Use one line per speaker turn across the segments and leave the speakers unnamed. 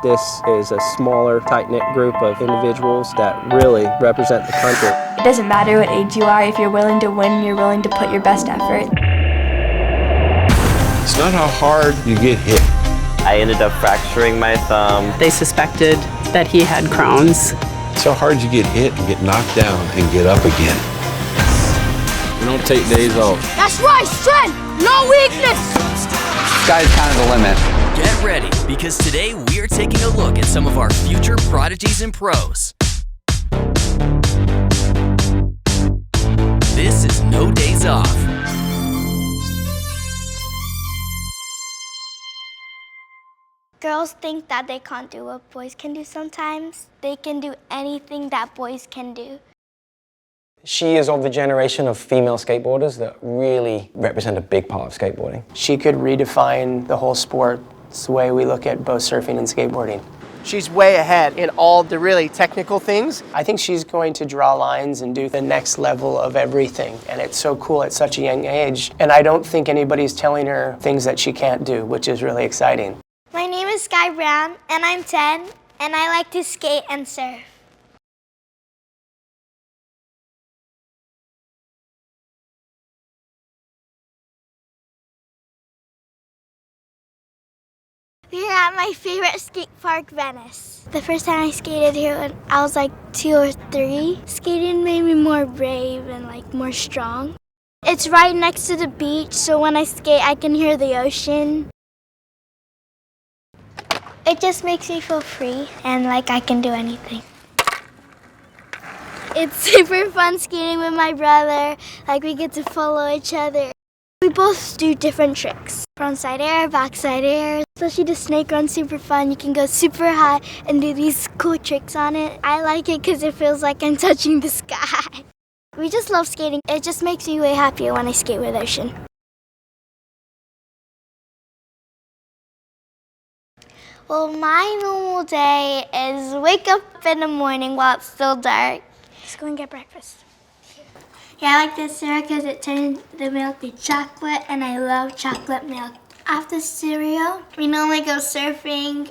This is a smaller, tight-knit group of individuals that really represent the country.
It doesn't matter what age you are, if you're willing to win, you're willing to put your best effort.
It's not how hard you get hit.
I ended up fracturing my thumb.
They suspected that he had Crohn's.
It's how hard you get hit and get knocked down and get up again. We don't take days off.
That's right, strength, no weakness.
Sky's kind of the limit.
Get ready, because today we're taking a look at some of our future prodigies and pros. This is No Days Off.
Girls think that they can't do what boys can do sometimes. They can do anything that boys can do.
She is of the generation of female skateboarders that really represent a big part of skateboarding.
She could redefine the whole sport. It's the way we look at both surfing and skateboarding. She's way ahead in all the really technical things. I think she's going to draw lines and do the next level of everything. And it's so cool at such a young age. And I don't think anybody's telling her things that she can't do, which is really exciting.
My name is Sky Brown, and I'm 10, and I like to skate and surf. We are at my favorite skate park, Venice. The first time I skated here when I was like 2 or 3, skating made me more brave and more strong. It's right next to the beach, so when I skate, I can hear the ocean. It just makes me feel free and like I can do anything. It's super fun skating with my brother. We get to follow each other. We both do different tricks. Frontside air, backside air. Especially the snake run's super fun. You can go super high and do these cool tricks on it. I like it because it feels like I'm touching the sky. We just love skating. It just makes me way happier when I skate with Ocean. Well, my normal day is wake up in the morning while it's still dark. Just go and get breakfast. Yeah, I like this cereal because it turns the milk to chocolate, and I love chocolate milk. After cereal, we normally go surfing.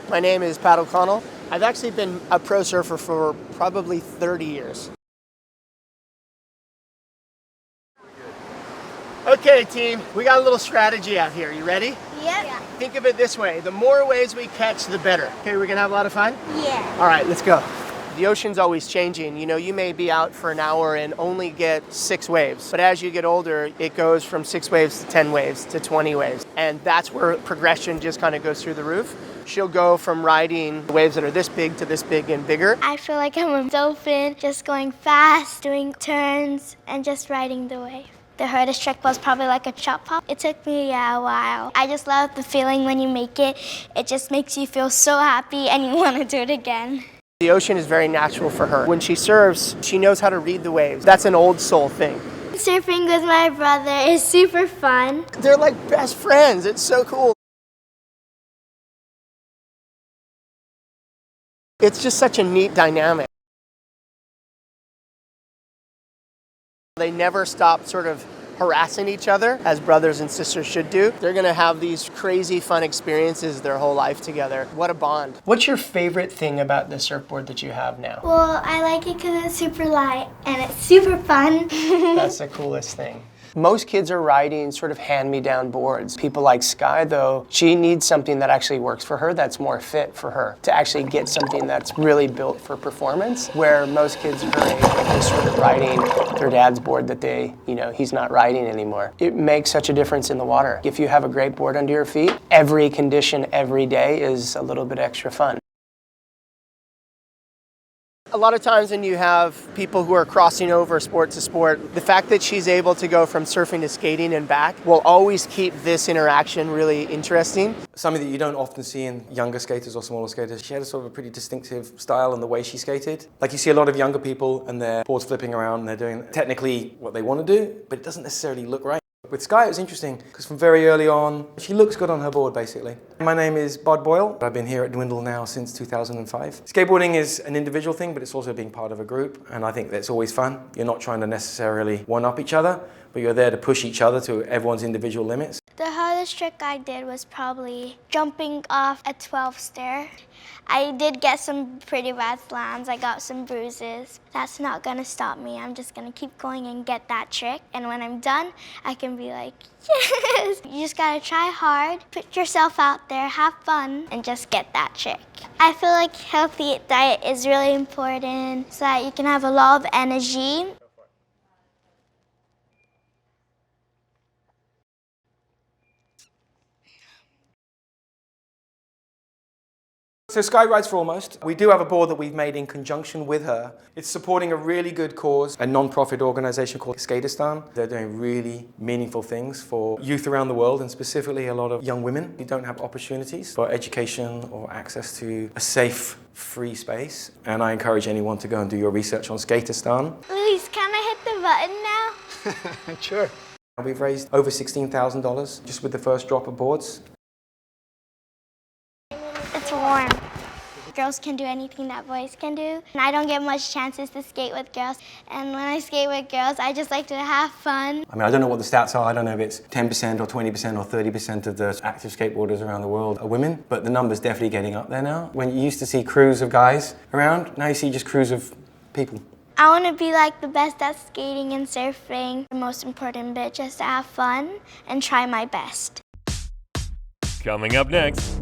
My name is Pat O'Connell. I've actually been a pro surfer for probably 30 years. Okay, team, we got a little strategy out here. You ready?
Yep. Yeah.
Think of it this way. The more waves we catch, the better. Okay, we're gonna have a lot of fun?
Yeah.
All right, let's go. The ocean's always changing. You know, you may be out for an hour and only get 6 waves. But as you get older, it goes from 6 waves to 10 waves to 20 waves. And that's where progression just kind of goes through the roof. She'll go from riding waves that are this big to this big and bigger.
I feel like I'm a dolphin, just going fast, doing turns, and just riding the wave. The hardest trick was probably like a chop hop. It took me a while. I just love the feeling when you make it. It just makes you feel so happy and you want to do it again.
The ocean is very natural for her. When she surfs, she knows how to read the waves. That's an old soul thing.
Surfing with my brother is super fun.
They're like best friends. It's so cool. It's just such a neat dynamic. They never stop sort of harassing each other, as brothers and sisters should do. They're gonna have these crazy fun experiences their whole life together. What a bond. What's your favorite thing about the surfboard that you have now?
Well, I like it because it's super light and it's super fun.
That's the coolest thing. Most kids are riding sort of hand-me-down boards. People like Sky, though, she needs something that actually works for her, that's more fit for her, to actually get something that's really built for performance, where most kids her age are just sort of riding their dad's board that he's not riding anymore. It makes such a difference in the water. If you have a great board under your feet, every condition every day is a little bit extra fun. A lot of times when you have people who are crossing over sport to sport, the fact that she's able to go from surfing to skating and back will always keep this interaction really interesting.
Something that you don't often see in younger skaters or smaller skaters. She had a sort of a pretty distinctive style in the way she skated. Like you see a lot of younger people and their boards flipping around and they're doing technically what they want to do, but it doesn't necessarily look right. With Sky, it was interesting because from very early on, she looks good on her board, basically. My name is Bud Boyle. I've been here at Dwindle now since 2005. Skateboarding is an individual thing, but it's also being part of a group, and I think that's always fun. You're not trying to necessarily one-up each other, but you're there to push each other to everyone's individual limits.
The hardest trick I did was probably jumping off a 12 stair. I did get some pretty bad slams. I got some bruises. That's not gonna stop me. I'm just gonna keep going and get that trick. And when I'm done, I can be like, yes! You just gotta try hard, put yourself out there, have fun, and just get that trick. I feel like healthy diet is really important so that you can have a lot of energy.
So Sky Rides for Almost, we do have a board that we've made in conjunction with her. It's supporting a really good cause, a non-profit organization called Skaterstan. They're doing really meaningful things for youth around the world, and specifically a lot of young women who don't have opportunities for education or access to a safe, free space. And I encourage anyone to go and do your research on Skaterstan.
Luis, can I hit the button now?
Sure.
We've raised over $16,000 just with the first drop of boards.
It's warm. Girls can do anything that boys can do. And I don't get much chances to skate with girls. And when I skate with girls, I just like to have fun.
I mean, I don't know what the stats are. I don't know if it's 10% or 20% or 30% of the active skateboarders around the world are women, but the number's definitely getting up there now. When you used to see crews of guys around, now you see just crews of people.
I want to be like the best at skating and surfing. The most important bit, just to have fun and try my best.
Coming up next.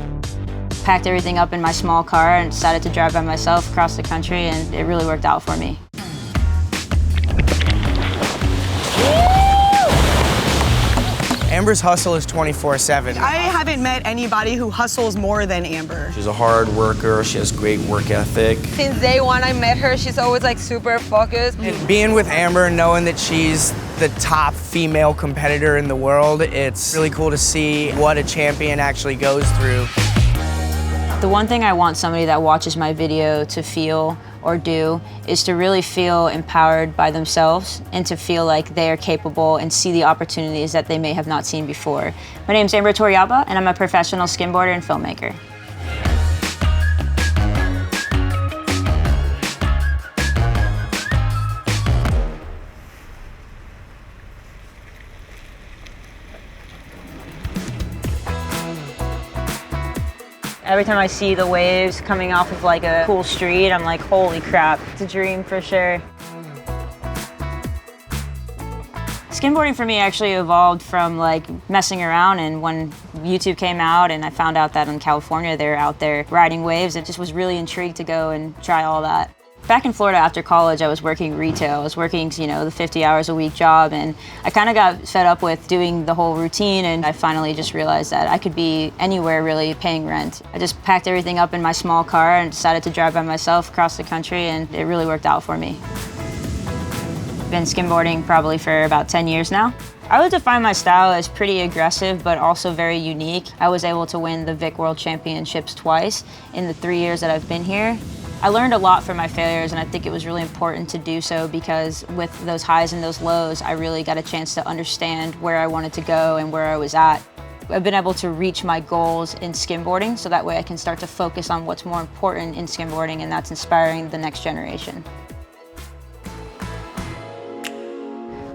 Packed everything up in my small car and decided to drive by myself across the country, and it really worked out for me.
Amber's hustle is 24/7.
I haven't met anybody who hustles more than Amber.
She's a hard worker, she has great work ethic.
Since day one I met her, she's always like super focused.
And being with Amber, knowing that she's the top female competitor in the world, it's really cool to see what a champion actually goes through.
The one thing I want somebody that watches my video to feel or do is to really feel empowered by themselves and to feel like they are capable and see the opportunities that they may have not seen before. My name is Amber Toriyaba, and I'm a professional skimboarder and filmmaker. Every time I see the waves coming off of like a cool street, I'm like, holy crap, it's a dream for sure. Skimboarding for me actually evolved from like messing around, and when YouTube came out and I found out that in California they're out there riding waves, it just was really intrigued to go and try all that. Back in Florida after college, I was working retail. I was working, you know, the 50 hours a week job, and I kind of got fed up with doing the whole routine, and I finally just realized that I could be anywhere really paying rent. I just packed everything up in my small car and decided to drive by myself across the country, and it really worked out for me. I've been skimboarding probably for about 10 years now. I would define my style as pretty aggressive, but also very unique. I was able to win the Vic World Championships twice in the 3 years that I've been here. I learned a lot from my failures, and I think it was really important to do so because with those highs and those lows, I really got a chance to understand where I wanted to go and where I was at. I've been able to reach my goals in skimboarding, so that way I can start to focus on what's more important in skimboarding, and that's inspiring the next generation.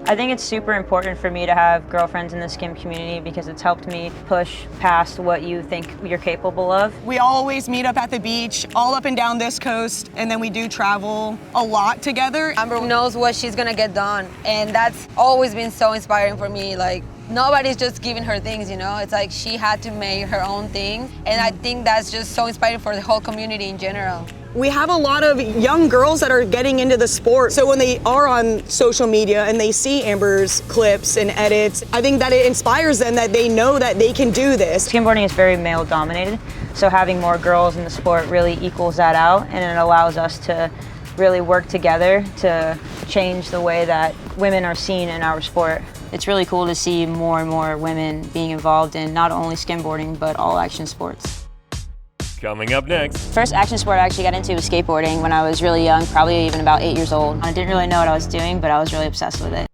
I think it's super important for me to have girlfriends in the skim community because it's helped me push past what you think you're capable of.
We always meet up at the beach, all up and down this coast, and then we do travel a lot together.
Amber knows what she's gonna get done, and that's always been so inspiring for me. Like, nobody's just giving her things, you know? It's like she had to make her own thing, and I think that's just so inspiring for the whole community in general.
We have a lot of young girls that are getting into the sport, so when they are on social media and they see Amber's clips and edits, I think that it inspires them that they know that they can do this.
Skimboarding is very male dominated, so having more girls in the sport really equals that out, and it allows us to really work together to change the way that women are seen in our sport. It's really cool to see more and more women being involved in not only skimboarding, but all action sports.
Coming up next.
First action sport I actually got into was skateboarding when I was really young, probably even about 8 years old. I didn't really know what I was doing, but I was really obsessed with it.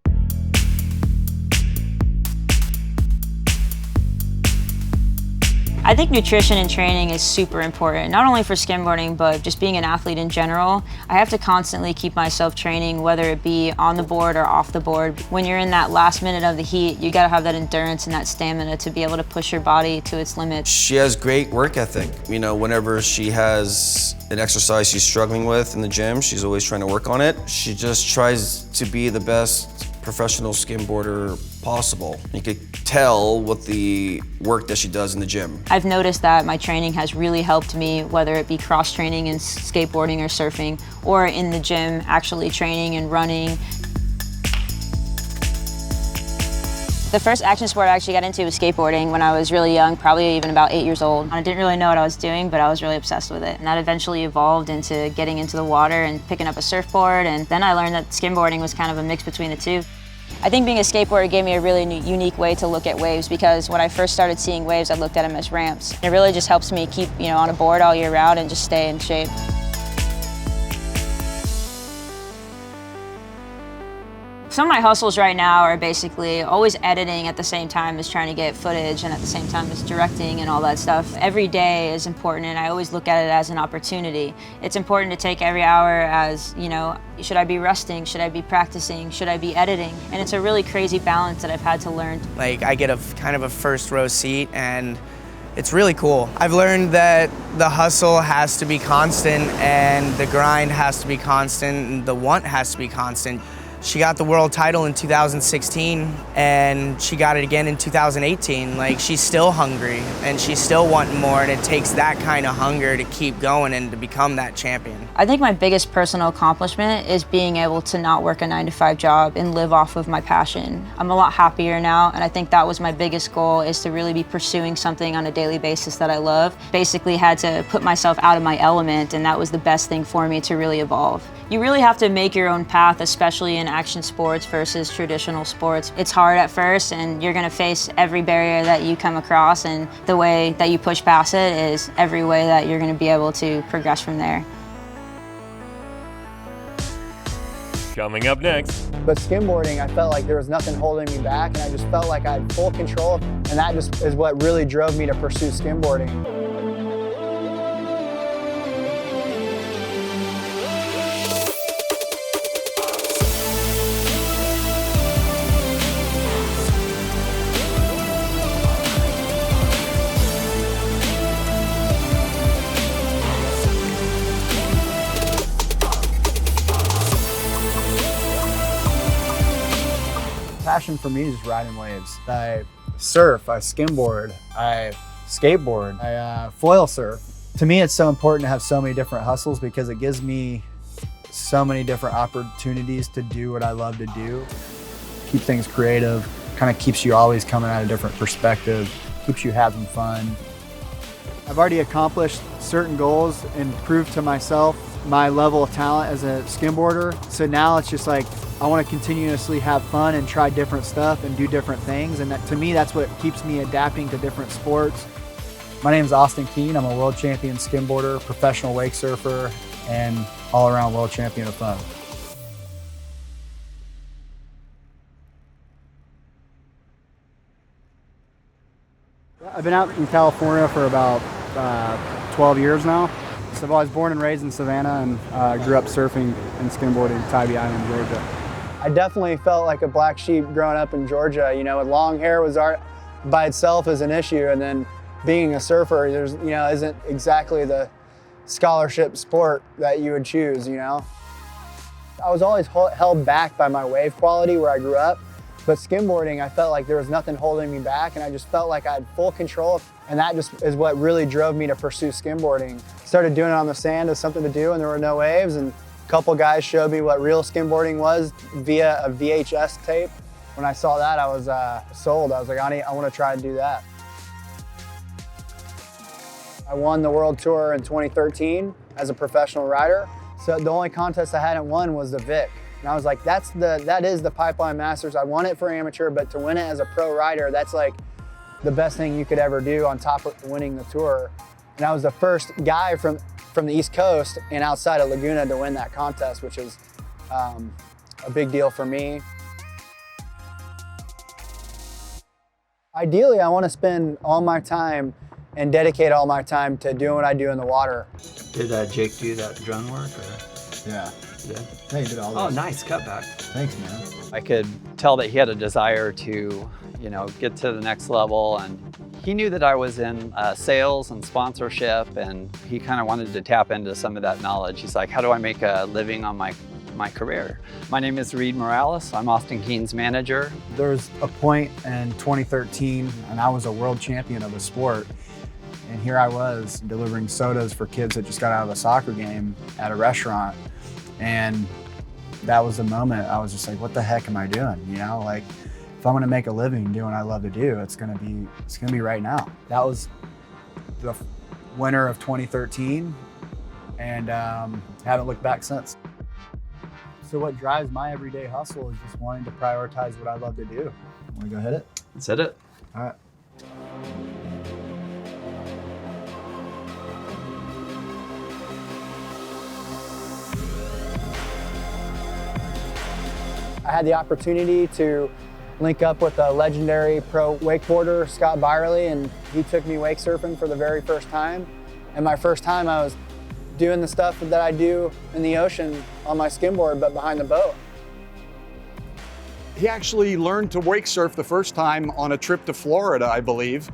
I think nutrition and training is super important, not only for skimboarding, but just being an athlete in general. I have to constantly keep myself training, whether it be on the board or off the board. When you're in that last minute of the heat, you gotta have that endurance and that stamina to be able to push your body to its limits.
She has great work ethic. You know, whenever she has an exercise she's struggling with in the gym, she's always trying to work on it. She just tries to be the best professional skimboarder possible. You could tell with the work that she does in the gym.
I've noticed that my training has really helped me, whether it be cross-training in skateboarding or surfing, or in the gym actually training and running. The first action sport I actually got into was skateboarding when I was really young, probably even about 8 years old. I didn't really know what I was doing, but I was really obsessed with it. And that eventually evolved into getting into the water and picking up a surfboard, and then I learned that skimboarding was kind of a mix between the two. I think being a skateboarder gave me a really unique way to look at waves, because when I first started seeing waves, I looked at them as ramps. It really just helps me keep, on a board all year round and just stay in shape. Some of my hustles right now are basically always editing at the same time as trying to get footage, and at the same time as directing and all that stuff. Every day is important, and I always look at it as an opportunity. It's important to take every hour as, should I be resting? Should I be practicing? Should I be editing? And it's a really crazy balance that I've had to learn.
Like, I get a kind of a first row seat, and it's really cool. I've learned that the hustle has to be constant, and the grind has to be constant, and the want has to be constant. She got the world title in 2016, and she got it again in 2018. Like, she's still hungry, and she's still wanting more, and it takes that kind of hunger to keep going and to become that champion.
I think my biggest personal accomplishment is being able to not work a 9-to-5 job and live off of my passion. I'm a lot happier now, and I think that was my biggest goal, is to really be pursuing something on a daily basis that I love. Basically had to put myself out of my element, and that was the best thing for me to really evolve. You really have to make your own path, especially in action sports versus traditional sports. It's hard at first, and you're gonna face every barrier that you come across, and the way that you push past it is every way that you're gonna be able to progress from there.
Coming up next.
But skimboarding, I felt like there was nothing holding me back, and I just felt like I had full control, and that just is what really drove me to pursue skimboarding. Passion for me is just riding waves. I surf, I skimboard, I skateboard, I foil surf. To me, it's so important to have so many different hustles, because it gives me so many different opportunities to do what I love to do. Keep things creative, kind of keeps you always coming at a different perspective, keeps you having fun. I've already accomplished certain goals and proved to myself my level of talent as a skimboarder. So now it's just like, I want to continuously have fun and try different stuff and do different things. And that, to me, that's what keeps me adapting to different sports. My name is Austin Keene. I'm a world champion skimboarder, professional wake surfer, and all-around world champion of fun. I've been out in California for about 12 years now. So I was born and raised in Savannah, and grew up surfing and skimboarding at Tybee Island, Georgia. I definitely felt like a black sheep growing up in Georgia. With long hair was by itself is an issue, and then being a surfer, there's isn't exactly the scholarship sport that you would choose. I was always held back by my wave quality where I grew up. But skimboarding, I felt like there was nothing holding me back, and I just felt like I had full control, and that just is what really drove me to pursue skimboarding. Started doing it on the sand as something to do, and there were no waves, and a couple guys showed me what real skimboarding was via a VHS tape. When I saw that, I was sold. I was like, I want to try to do that. I won the World Tour in 2013 as a professional rider. So the only contest I hadn't won was the Vic. And I was like, that is the Pipeline Masters. I won it for amateur, but to win it as a pro rider, that's like the best thing you could ever do on top of winning the tour. And I was the first guy from the East Coast and outside of Laguna to win that contest, which is a big deal for me. Ideally, I want to spend all my time and dedicate all my time to doing what I do in the water.
Did Jake do that drone work? Or?
Yeah.
Yeah.
Yeah, he did all
Oh,
this.
nice cutback.
Thanks, man.
I could tell that he had a desire to, get to the next level, and he knew that I was in sales and sponsorship, and he kind of wanted to tap into some of that knowledge. He's like, how do I make a living on my career? My name is Reed Morales. I'm Austin Keene's manager.
There was a point in 2013, and I was a world champion of the sport. And here I was delivering sodas for kids that just got out of a soccer game at a restaurant. And that was the moment I was just like, what the heck am I doing? Like, if I'm gonna make a living doing what I love to do, it's gonna be right now. That was the winter of 2013, and haven't looked back since. So what drives my everyday hustle is just wanting to prioritize what I love to do. Wanna go hit it?
Let's hit it.
All right. I had the opportunity to link up with a legendary pro wakeboarder, Scott Byerly, and he took me wake surfing for the very first time. And my first time I was doing the stuff that I do in the ocean on my skimboard, but behind the boat.
He actually learned to wake surf the first time on a trip to Florida, I believe.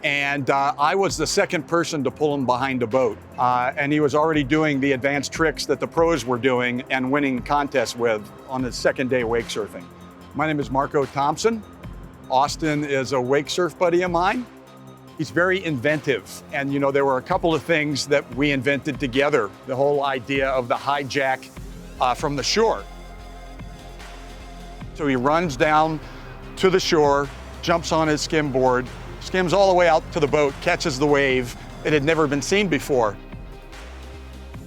And I was the second person to pull him behind a boat. And he was already doing the advanced tricks that the pros were doing and winning contests with on his second day wake surfing. My name is Marco Thompson. Austin is a wake surf buddy of mine. He's very inventive. And there were a couple of things that we invented together. The whole idea of the hijack from the shore. So he runs down to the shore, jumps on his skimboard, skims all the way out to the boat, catches the wave. It had never been seen before.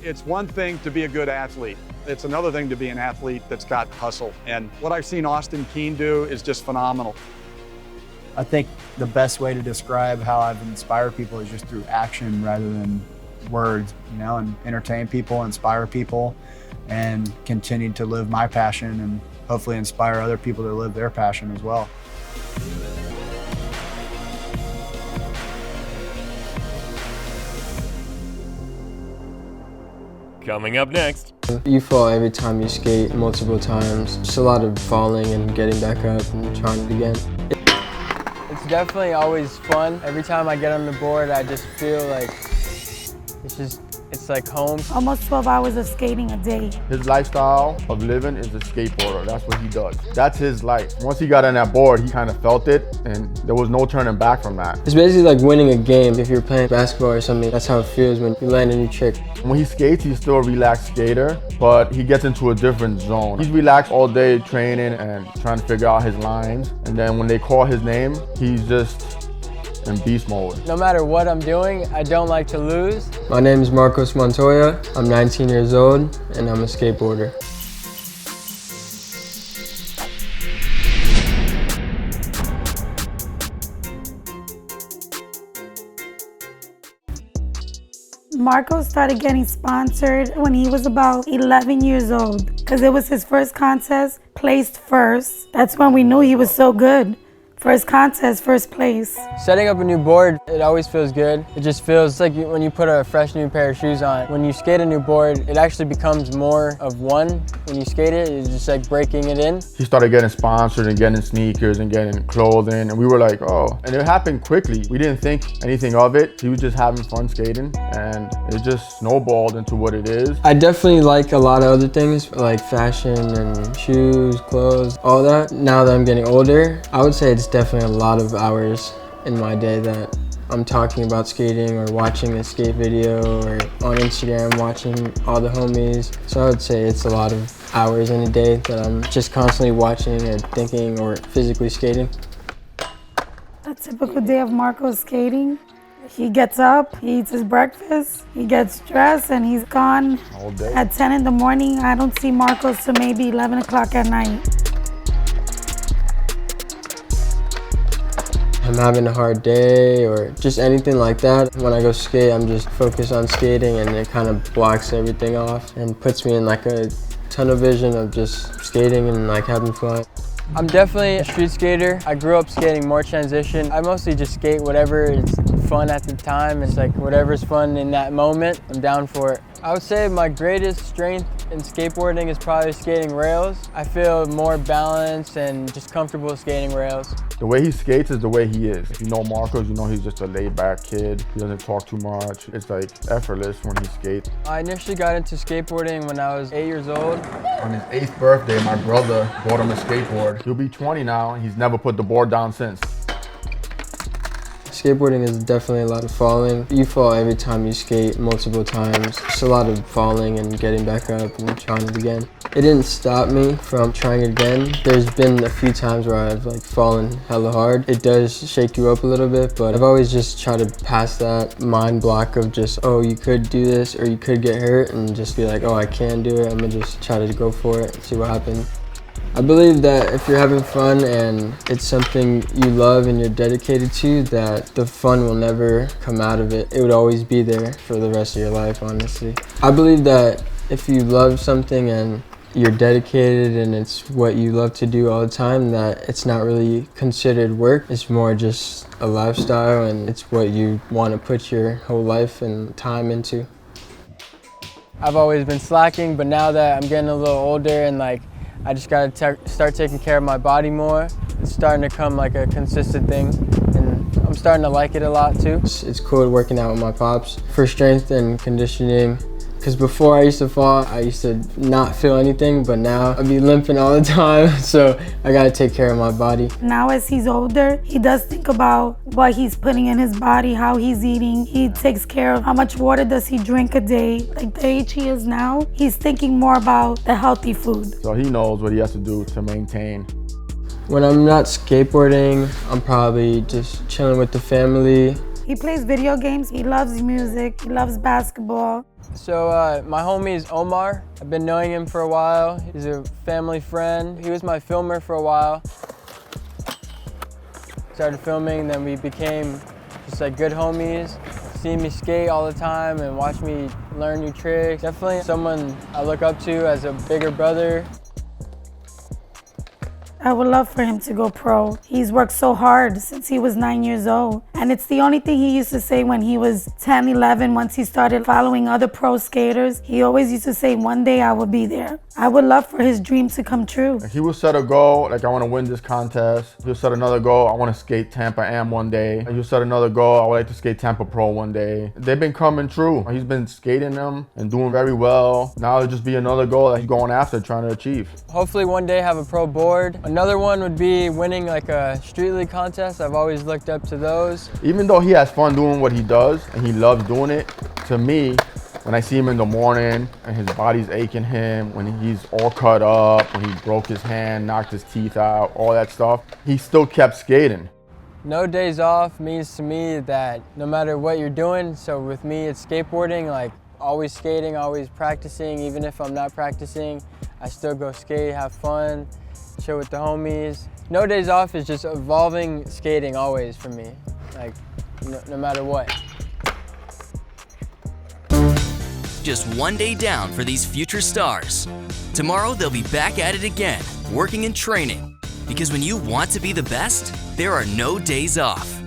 It's one thing to be a good athlete. It's another thing to be an athlete that's got hustle. And what I've seen Austin Keene do is just phenomenal.
I think the best way to describe how I've inspired people is just through action rather than words, and entertain people, inspire people, and continue to live my passion and hopefully inspire other people to live their passion as well.
Coming up next.
You fall every time you skate multiple times. Just a lot of falling and getting back up and trying it again.
It's definitely always fun. Every time I get on the board, I just feel like it's like home.
Almost 12 hours of skating a day.
His lifestyle of living is a skateboarder. That's what he does. That's his life. Once he got on that board, he kind of felt it, and there was no turning back from that.
It's basically like winning a game. If you're playing basketball or something, that's how it feels when you land a new trick.
When he skates, he's still a relaxed skater, but he gets into a different zone. He's relaxed all day training and trying to figure out his lines, and then when they call his name, he's just in beast mode.
No matter what I'm doing, I don't like to lose.
My name is Marcos Montoya. I'm 19 years old, and I'm a skateboarder.
Marco started getting sponsored when he was about 11 years old because it was his first contest, placed first. That's when we knew he was so good. First contest, first place.
Setting up a new board, it always feels good. It just feels like when you put a fresh new pair of shoes on. When you skate a new board, it actually becomes more of one. When you skate it, it's just like breaking it in.
He started getting sponsored and getting sneakers and getting clothing, and we were like, oh. And it happened quickly. We didn't think anything of it. He was just having fun skating, and it just snowballed into what it is.
I definitely like a lot of other things, like fashion and shoes, clothes, all that. Now that I'm getting older, I would say it's definitely a lot of hours in my day that I'm talking about skating or watching a skate video or on Instagram watching all the homies. So I would say it's a lot of hours in a day that I'm just constantly watching or thinking or physically skating.
A typical day of Marco's skating. He gets up, he eats his breakfast, he gets dressed, and he's gone
all day.
At 10 in the morning. I don't see Marcos till maybe 11 o'clock at night.
I'm having a hard day or just anything like that. When I go skate, I'm just focused on skating, and it kind of blocks everything off and puts me in like a tunnel vision of just skating and like having fun.
I'm definitely a street skater. I grew up skating more transition. I mostly just skate whatever is fun at the time. It's like whatever's fun in that moment, I'm down for it. I would say my greatest strength in skateboarding is probably skating rails. I feel more balanced and just comfortable skating rails.
The way he skates is the way he is. If you know Marcos, you know he's just a laid-back kid. He doesn't talk too much. It's like effortless when he skates.
I initially got into skateboarding when I was 8 years old.
On his 8th birthday, my brother bought him a skateboard. He'll be 20 now, and he's never put the board down since.
Skateboarding is definitely a lot of falling. You fall every time you skate multiple times. It's a lot of falling and getting back up and trying it again. It didn't stop me from trying it again. There's been a few times where I've fallen hella hard. It does shake you up a little bit, but I've always just tried to pass that mind block of just, oh, you could do this or you could get hurt, and just be like, oh, I can do it. I'm gonna just try to go for it and see what happens. I believe that if you're having fun and it's something you love and you're dedicated to, that the fun will never come out of it. It would always be there for the rest of your life, honestly. I believe that if you love something and you're dedicated and it's what you love to do all the time, that it's not really considered work. It's more just a lifestyle, and it's what you want to put your whole life and time into.
I've always been slacking, but now that I'm getting a little older and I just gotta start taking care of my body more, it's starting to come like a consistent thing, and I'm starting to like it a lot too.
It's cool working out with my pops for strength and conditioning. Because before I used to fall, I used to not feel anything, but now I be limping all the time, so I gotta take care of my body.
Now as he's older, he does think about what he's putting in his body, how he's eating. He takes care of how much water does he drink a day. Like the age he is now, he's thinking more about the healthy food.
So he knows what he has to do to maintain.
When I'm not skateboarding, I'm probably just chilling with the family.
He plays video games, he loves music, he loves basketball.
So my homie is Omar. I've been knowing him for a while. He's a family friend. He was my filmer for a while. Started filming, then we became just good homies. Seeing me skate all the time and watch me learn new tricks. Definitely someone I look up to as a bigger brother.
I would love for him to go pro. He's worked so hard since he was 9 years old. And it's the only thing he used to say when he was 10, 11, once he started following other pro skaters. He always used to say, one day I will be there. I would love for his dream to come true.
He will set a goal, I want to win this contest. He'll set another goal, I want to skate Tampa Am one day. He'll set another goal, I would like to skate Tampa Pro one day. They've been coming true. He's been skating them and doing very well. Now it'll just be another goal that he's going after, trying to achieve.
Hopefully one day have a pro board. Another one would be winning a street league contest. I've always looked up to those.
Even though he has fun doing what he does and he loves doing it, to me, when I see him in the morning and his body's aching him, when he's all cut up, when he broke his hand, knocked his teeth out, all that stuff, he still kept skating.
No days off means to me that no matter what you're doing, so with me it's skateboarding, always skating, always practicing. Even if I'm not practicing, I still go skate, have fun, chill with the homies. No days off is just evolving skating always for me, no matter what.
Just one day down for these future stars. Tomorrow they'll be back at it again, working and training. Because when you want to be the best, there are no days off.